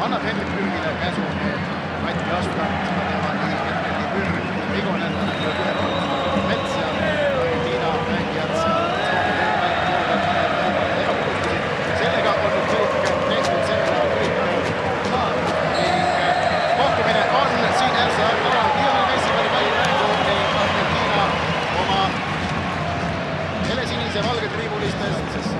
annab Henrik Pürgile käsu Mati lasta, seda teevad nii Henrik Pürg, Igonen, Mets ja Argentiina mängijad seal sellega on nüüd kõik tehtud, sellega kõik ning kohtumine on siin Elsa Arnal, Lionel Messi peale palli mängu ning Argentiina oma helesinise valge triibulistest, sest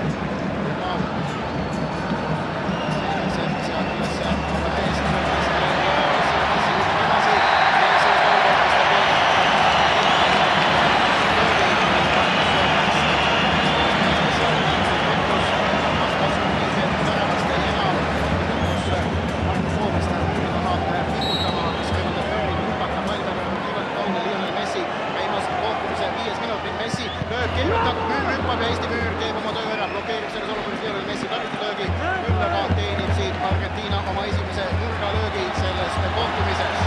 Eesti müür teeb oma töö ära, blokeerib selles olukorras Lionel Messi karistustöögi, küll aga teenib siit Argentiina oma esimese nurgalöögi selles kohtumises.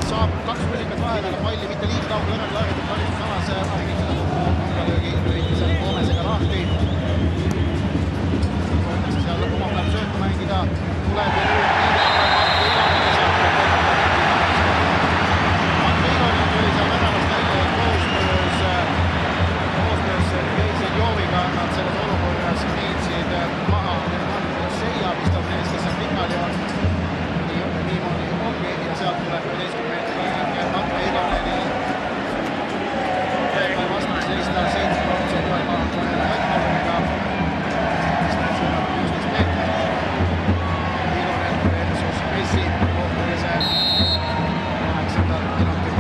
Saab kaks põsikat vahel, aga palli mitte liiga kaugel ära klaaritud karistussalas Argentiina nurgalöögi lüüdi seal Gomesega lahti. Võetakse seal oma peal söötu mängida, tuleb ja nüüd Mati Igonen tuli seal väravast välja koostöös Sergei Zenjoviga. Nad selles olukorras niitsid maha Hernan Seia, vist on mees, kes on pikali on. Niimoodi ongi ja sealt tuleb 11 meetri Mati Igoneni vastaks seista 7% vaima Hetmaliga. 16 meetrit. Igonen versus Messi kohtumise 8. minutil.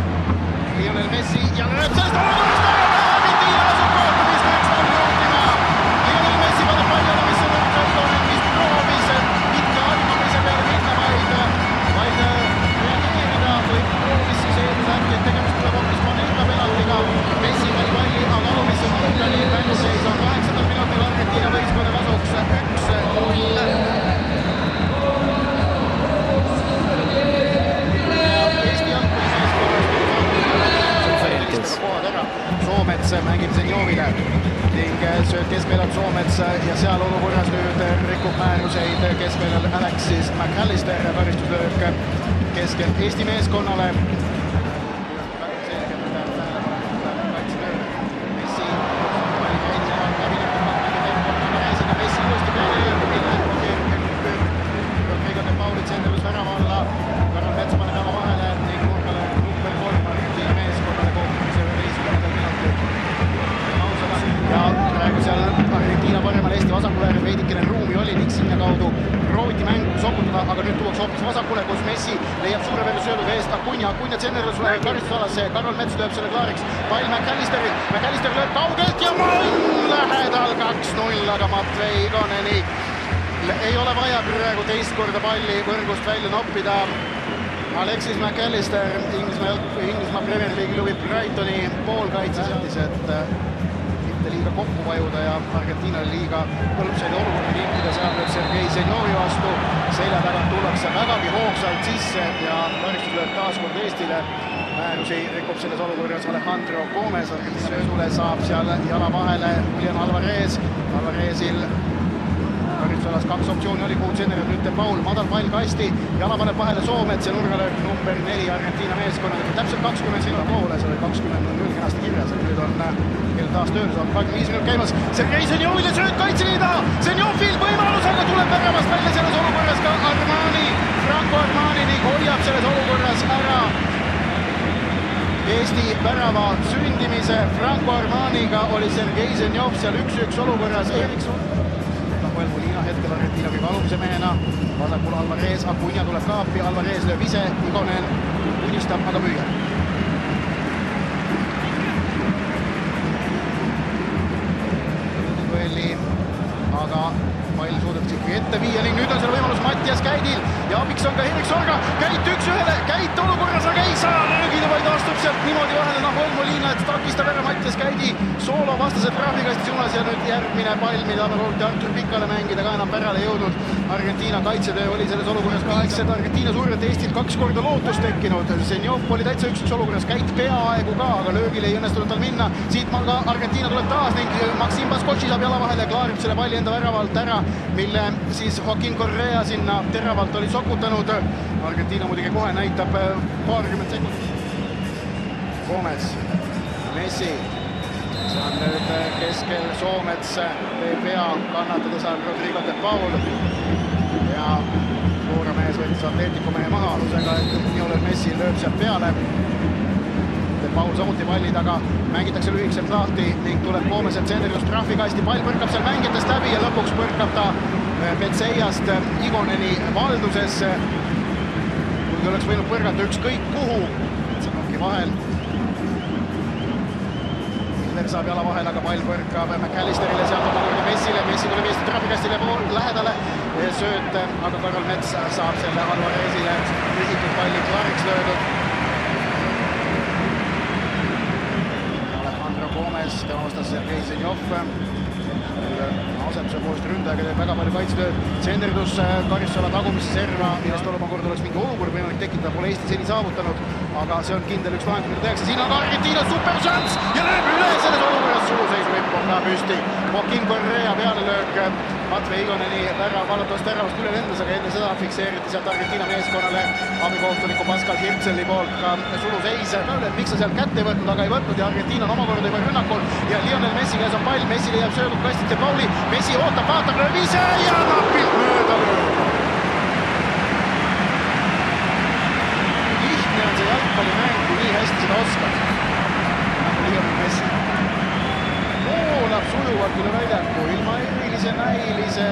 Lionel Messi ja lööb sellest olukorrast Argentiina lasub kohtumist 1-0 juhtima. Lionel Messi paneb palli alla, mis on Igonen, mis proovis mitte arvamise peale minna, vaid reageerida või proovis siis eeldus äkki, et tegemist tuleb hoopis Panenka penaltiga. Messi pani palli, aga alumisse Maldani väljuseis on 8. minutil Argentiina võistkonna kasuks 1-0. Eesti jalgpallimeeskonnast kohad ära. Soomets mängib Zenjovile ning sööd keskväljalt Soomets ja seal olukorras nüüd rikub määruseid keskväljal Alexis McAllister karistuslöök keskel Eesti meeskonnale. Messi Messi uuesti peale lööb, blokeerib Paulits endalus värava alla, Karol Mets paneb oma vahele ning nurgale number 3 Argentiina meeskonnale kohtumise 11. minutil. Ja praegu seal Argentiina paremal Eesti vasakule veidikene ruumi oli ning sinna kaudu prooviti mängu sokutada, aga nüüd tuuakse hoopis vasakule, kus Messi leiab suure peale sööduga eest Acuña tsennerlus karistusalasse, Karol Mets lööb selle klaariks, pall McAllisteril, McAllister lööb kaugelt ja mall lähedal 2-0, aga Matvei Igoneni ei ole vaja praegu teist korda palli võrgust välja noppida. Alexis McAllister, Inglismaa Premier League klubi Brightoni poolkaitse seadis, et mitte liiga kokku vajuda ja Argentiina liiga põlpsaid olukordi kinkida, seal lööb Sergei Zenjovi vastu, selja tagant tullakse vägagi hoogsalt sisse ja karistus lööb taas kord Eestile. Määrusi rikub selles olukorras Alejandro Gomez, Argentiina söödule saab seal jala vahele Julian Alvarezil karistusalas kaks optsiooni oli, kuhu tsenneril nüüd teeb Paul, madal pall kasti, jala paneb vahele Soomets ja nurgalöök number 4 Argentiina meeskonnale, täpselt 20 sinna poole, see oli 20-0 kenasti kirjas, et nüüd on kell taas tööle saanud 25 minut käimas. Sergei Zenjovile sööd kaitseliida, Zenjovil võimalus, aga tuleb väravast välja selles olukorras ka Armani, Franco Armani ning hoiab selles olukorras ära Eesti värava sündimise. Franco Armaniga oli Sergei Zenjov seal 1-1 olukorras. Erikson Molina hetkel Argentiina kõige alumise mehena, vasakul Alvarez, Acuña tuleb kaapi, Alvarez lööb ise, Igonen unistab, aga müüa. Duelli, aga pall suudetakse ikkagi ette viia ning nüüd on seal võimalus Mattias Käidil ja abiks on ka Henrik Sorga. Käit 1-1, Käit olukorras, aga ei saa löögida, vaid astub sealt niimoodi vahele, Soolo vastase trahvikasti suunas ja nüüd järgmine pall, mida me prooviti Artur Pikale mängida, ka enam pärale jõudnud. Argentiina kaitsetöö oli selles olukorras kaitsed. Argentiina suurelt Eestil 2 korda lootust tekkinud. Senjov oli täitsa 1-1 olukorras, käit peaaegu ka, aga löögile ei õnnestunud tal minna. Siit ka Argentiina tuleb taas ning Maksim Baskotši saab jala vahele ja klaarib selle palli enda väravalt ära, mille siis Joaquin Correa sinna teravalt oli sokutanud. Argentiina muidugi kohe näitab paarkümmend sekundit. Gomez, Messi. See on nüüd keskel Soomets, teeb vea, kannatada saab Rodrigo de Paul ja suure mees võttis Atletico mehe maha alusega, et Lionel Messi lööb sealt peale. De Paul samuti palli taga, mängitakse lühikeselt lahti ning tuleb Gomezet tsendrist trahvikasti, pall põrkab seal mängijatest läbi ja lõpuks põrkab ta Betseiast Igoneni valdusesse. Kuigi oleks võinud põrgata ükskõik kuhu, see ongi vahel. Saab jala vahel, aga pall põrkab McAllisterile, sealt omakorda Messile. Messi tuleb Eesti trahvikastile lähedale. Sööt, aga Karol Mets saab selle Alvarezile lühitud palli klaariks löödud. Alejandro Gomez, tema vastas Sergei Senjov. Asetuse poolest ründajaga teeb väga palju kaitsetööd. Tsenderdus karistusala tagumisse serva, millest omakorda oleks mingi olukord võimalik tekitada, pole Eesti seni saavutanud, aga see on kindel üks lahend, mida tehakse. Siin on ka Argentiina superšans ja lööb üle selles olukorras. Suluseisu lipp on ka püsti. Joaquin Correa pealelöök Matvei Igoneni vallatavast teravast üle lendas, aga enne seda fikseeriti sealt Argentiina meeskonnale abikohtuniku Pascal Hirtseli poolt ka suluseis. Miks sa sealt kätte ei võtnud, aga ei võtnud ja Argentiina on omakorda juba rünnakul ja Lionel Messi käes on pall. Messile jääb söödud kastid ja Pauli. Messi ootab, vaatab, lööb ise ja napilt mööda lööb. Lihtne on see jalgpallimäng, kui nii hästi seda oskad. Nagu Lionel Messi. Voolab sujuvalt üle väljaku, ilma erilise näilise.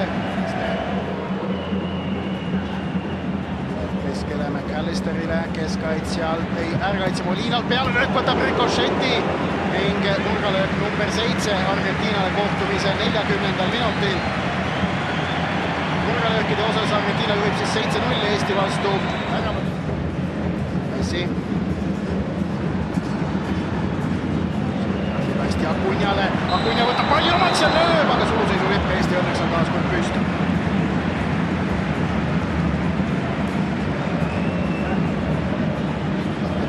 Keskele McAllisterile, keskaitsjalt ei ärgaitse Molinalt peale, löök võtab Ricochetti ning nurgalöök number 7 Argentiinale kohtumise 40. minutil. Nurgalöökide osas Argentiina juhib siis 7-0 Eesti vastu. Messi. Hästi Akunjale. Akunja võtab palli omaks ja lööb, aga suluseisu lipp Eesti õnneks on taas kord püsti.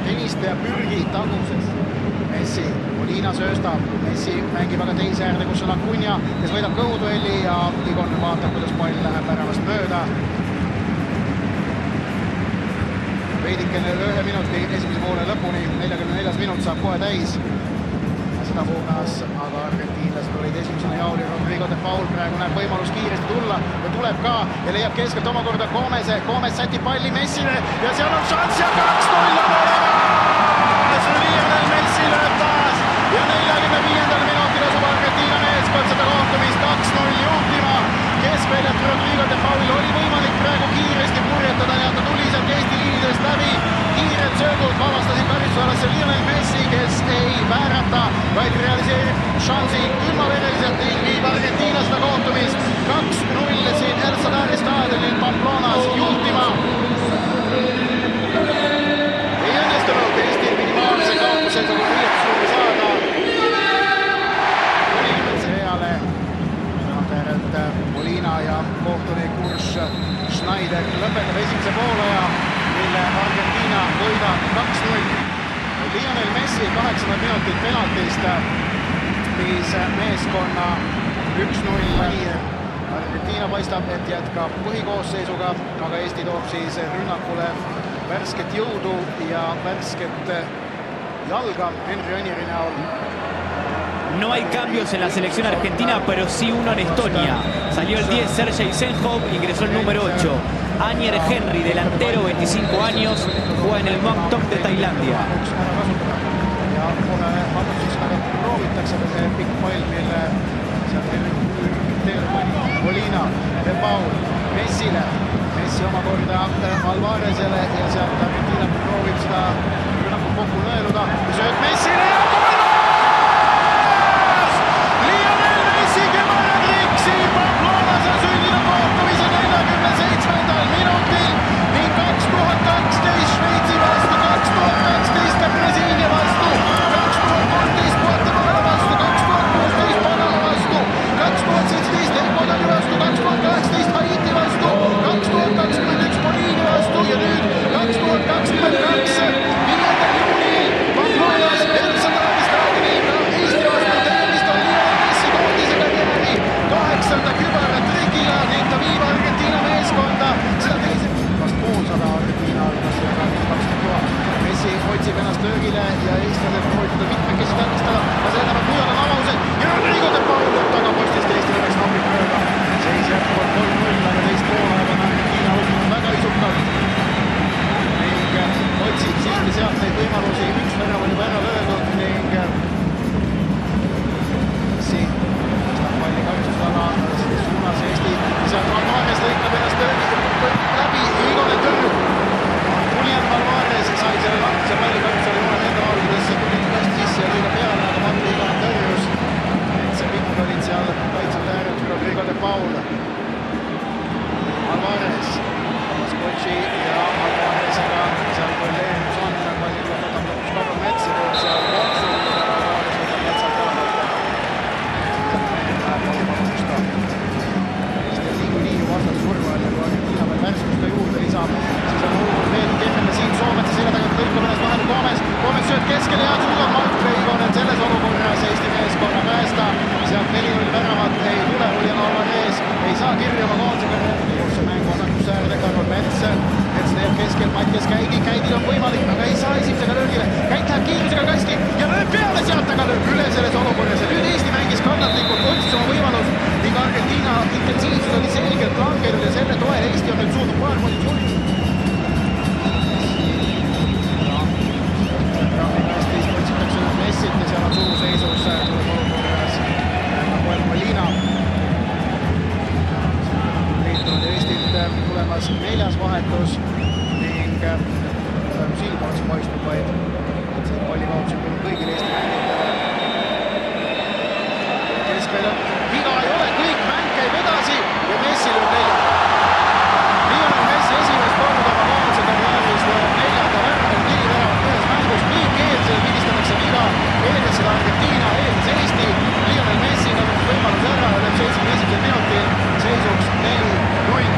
Teniste ja pürgi taguses. Messi, Molina sööstab, Messi mängib aga teise äärde, kus on Akunja, kes võidab kõhuduelli ja Igon vaatab, kuidas pall läheb väravast mööda. Veidikene 1 minuti esimese poole lõpuni, 44. minut saab kohe täis. Seda poonas, aga argentiinlased olid esimesena jaoli. Rodrigo de Paul praegu näeb võimalus kiiresti tulla ja tuleb ka ja leiab keskelt omakorda Gomez. Gomez sätib palli Messile ja seal on šans ja 2-0 on ära! Lionel Messi lööb taas ja 45. minutil asub Argentiina meeskond seda kohtumist 2-0 juhtima. Keskväljalt Rodrigo de Paul oli võimalik praegu kiiresti purjetada ja ta tuli sealt Eesti liinidest läbi. Kiired söödud vabastasid karistusalasse Lionel Messi, kes ei väärata, vaid realiseerib šansi külmavereliselt ning viib Argentiina seda kohtumist 2-0 siin El Sadari staadionil Pamplonas juhtima. Ei õnnestunud Eestil minimaalse kaotusega kui riietusruumi saada. Reale Molina ja kohtunik Urs Schneider lõpetab esimese poolaja, mille Argentiina võidab 2-0. Lionel Messi 8 minutit penaltist viis meeskonna 1-0. Argentiina paistab, et jätkab põhikoosseisuga, aga Eesti toob siis rünnakule värsket jõudu ja värsket jalga Henri Õnniri näol. No hay cambios en la selección argentina, pero sí uno en Estonia. Salió el 10 Sergei Senjov, ingresó el número 8. Anier Henry, delantero, 25 años, juega en el Muangthong de Tailandia. Ja kohe vabatusega proovitakse see pikk pall, mille sealt Molina, De Paul, Messile. Messi omakorda Alvarezele ja sealt Argentiina proovib seda rünnakut kokku nõeluda. Sööd Messile ja kohe! Pamplonas on sündinud kohtumise 47. minutil ning 2012 Šveitsi vastu, 2012 Brasiilia vastu, 2013 Guatemala vastu, 2014 aga lööb üle selles olukorras ja nüüd Eesti mängis kannatlikult, otsis oma võimalust ning Argentiina intensiivsus oli selgelt langenud ja selle toel Eesti on nüüd suutnud koerpositsioonil. Graafikastis otsitakse nüüd Messit ja seal on suuruseisus tuleb olukorras Nahuel Molina. Liitunud Eestilt tulemas 4. vahetus ning silma oleks paistnud vaid siin pallikaotsi tulnud kõigil Eesti mängijatele. Keskväljal viga ei ole, kõik mäng käib edasi ja Messi lööb 4. Lionel Messi esimest korda oma kaotse karjääris lööb 4. värvel 4 väravat ühes mängus. Kõik eelsele vigistatakse viga, eeldas seda Argentiina, eeldas Eesti. Lionel Messi kadus võimalus ära ja lööb 71. minutil seisuks 4-0.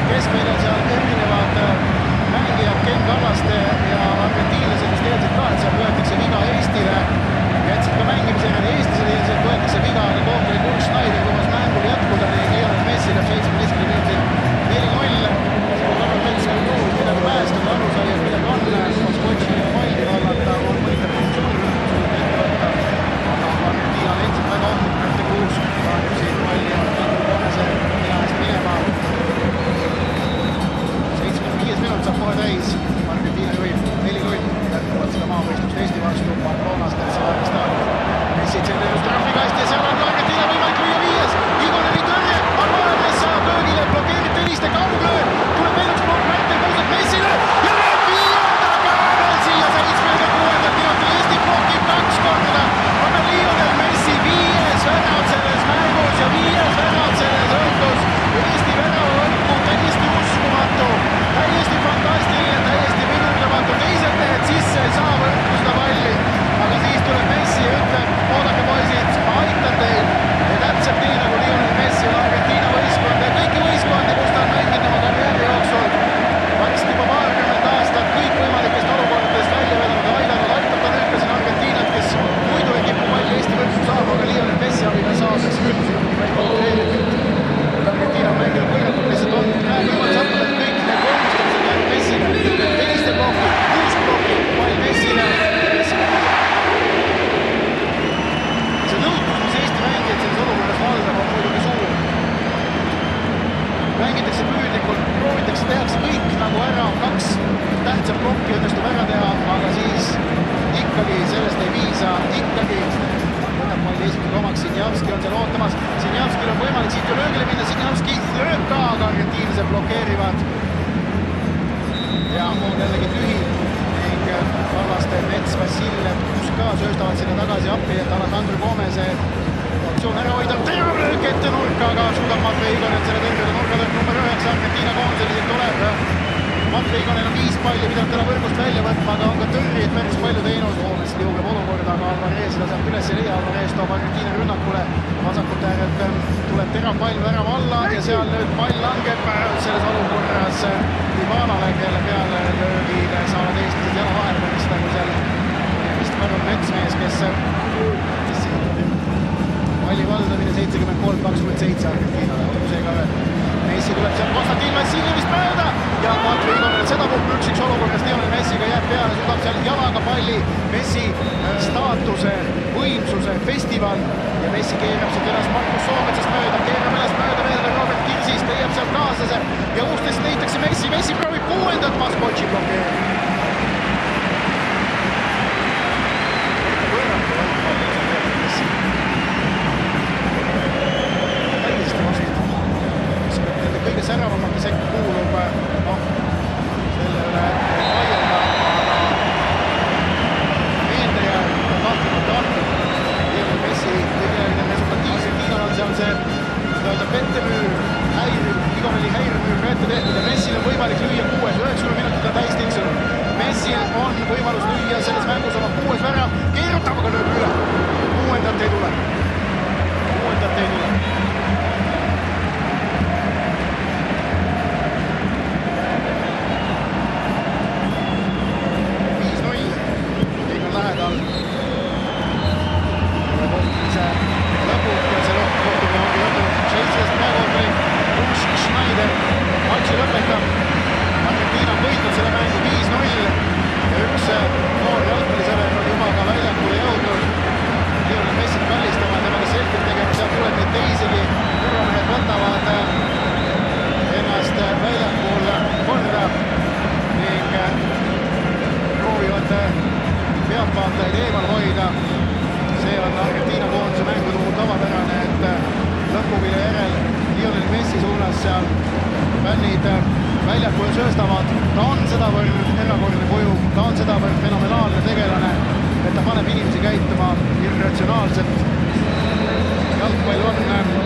Keskväljal seal erinevad mängijad Ken Kallaste ja argentiinlased, mis teadsid ka, et seal võetakse viga Eestile. Jätsid ka mängimise järel eestlased ilmselt võetakse viga, aga kohtalik Ulf Schneider lubas mängul jätkuda ning Lionel Messi lööb 71. minutil 4-0. Karol Mets on kuus, midagi päästnud, aru sai, et midagi on. Moskotši palli vallata on mõnikord funktsioonivõrkused ette võtta. Aga Argentiina on endiselt väga ohtlik, mitte kuus. Kaardib siin palli on Andrei Konese eest minema. 75 minut saab kohe täis. Argentiina juhib 4-0. Jätkuvalt seda maavõistlust Eesti vastu. Pamploonas Tercevaari staadion. Messi tsenderus trahvikasti ja seal on Argentiina võimalik lüüa 5. Igoneni tõrje. Alvarez saab löögile, blokeerib Tõniste kauglööd. Tuleb veel üks blokk näitel, tõuseb Messile ja lööb 5. veel siia 76. minutil. Eesti blokib 2 korda. Aga Lionel Messi 5. värav selles mängus ja 5. värav selles õhtus. Eesti väravavõrku täiesti uskumatu. Täiesti fantastiline, täiesti pidurdamatu. Teised mehed sisse ei saa võrku seda palli. Aga siis tuleb Messi ja ütleb, oodake poisid, ma aitan teid. Ja täpselt nii nagu Lionel Messi on Argentiina võistkond ja kõiki võistkondi, kus ta on mänginud oma karjääri jooksul. Varsti juba 20 aastat kõikvõimalikest olukordadest välja vedanud ja aidanud, aitab ta nüüd ka siin Argentiinat, kes muidu ei kipu palli Eesti võrku saama, aga Lionel Messi abiga saadaks küll. Argentiina on mänginud põhjalikult, lihtsalt on võimalus hakkab, et kõik need vormustamised jäänud Messile. Teiste blokki, 6 blokki, pall Messile. See nõutus, mis Eesti mängijad selles olukorras valdab, on muidugi suur. Mängitakse püüdlikult, proovitakse, tehakse kõik nagu ära, 2 tähtsat blokki õnnestub ära teha, aga siis ikkagi sellest ei piisa, ikkagi võtab palli esimesega omaks, Sinjavski on seal ootamas, Sinjavskil on võimalik siit ju löögile minna, Sinjavski lööb ka, aga argentiinlased blokeerivad. Ja on jällegi tühi ning Kallaste, Mets, Vassiljev, kus ka sööstavad sinna tagasi appi, et Alejandro Gomese aktsioon ära hoida. Terav löök ette nurka, aga suudab Matvei Igonen selle tõrjuda. Nurgalöök number 9 Argentiina koondiseliselt tuleb. Matvei Igonen on 5 palli, pidanud täna võrgust välja võtma, aga on ka tõrjeid päris palju teinud. Hoomes liugeb olukorda, aga Alvarez seda saab üles ei leia. Alvarez toob Argentiina rünnakule. Vasakut äärelt tuleb terav pall värava alla ja seal nüüd pall langeb selles olukorras Ivanale, kelle peale löögile saavad eestlased jala vahele põristada, kui seal vist Karol Mets mees, kes palli valdamine 73-27 Argentiinale, olgu see ka öelda. Messi tuleb sealt Konstantin Vassiljevist mööda ja Matvei Igonenil seda puhul 1-1 olukorras Lionel Messiga jääb peale, suudab seal jalaga palli. Messi staatuse, võimsuse festival ja Messi keerab sealt üles Markus Soometsast mööda, keerab üles mööda veel Robert Kirsist, leiab seal kaaslase ja ustest leitakse Messi. Messi proovib 6. Moskotši blokeerida. Kõige säravamate sekka kuulub, selle üle vaielda, aga meelde jääb kahtlemata andnud. Lionel Messi kõige resultatiivsem Tiinal on seal see pettemüür, Igoneni häiremüür ka ette tehtud ja Messil on võimalik lüüa 6. 90 minutit on täis tiksunud. Messil on võimalus lüüa selles mängus oma 6. värav, keerutab, aga lööb üle. 6. ei tule. 6. ei tule. Lähedal. Kohtumise lõpud ja see kohtumine ongi lõppenud. Chelsea'st peakohtunik Ulf Schneider matši lõpetab. Argentiina on võitnud selle mängu 5-0 ja üks noor jalgpallisõber on juba ka väljakule jõudnud. seal fännid väljakul sööstavad. Ta on sedavõrd erakordne kuju, ta on sedavõrd fenomenaalne tegelane, et ta paneb inimesi käituma irratsionaalselt. Jalgpall on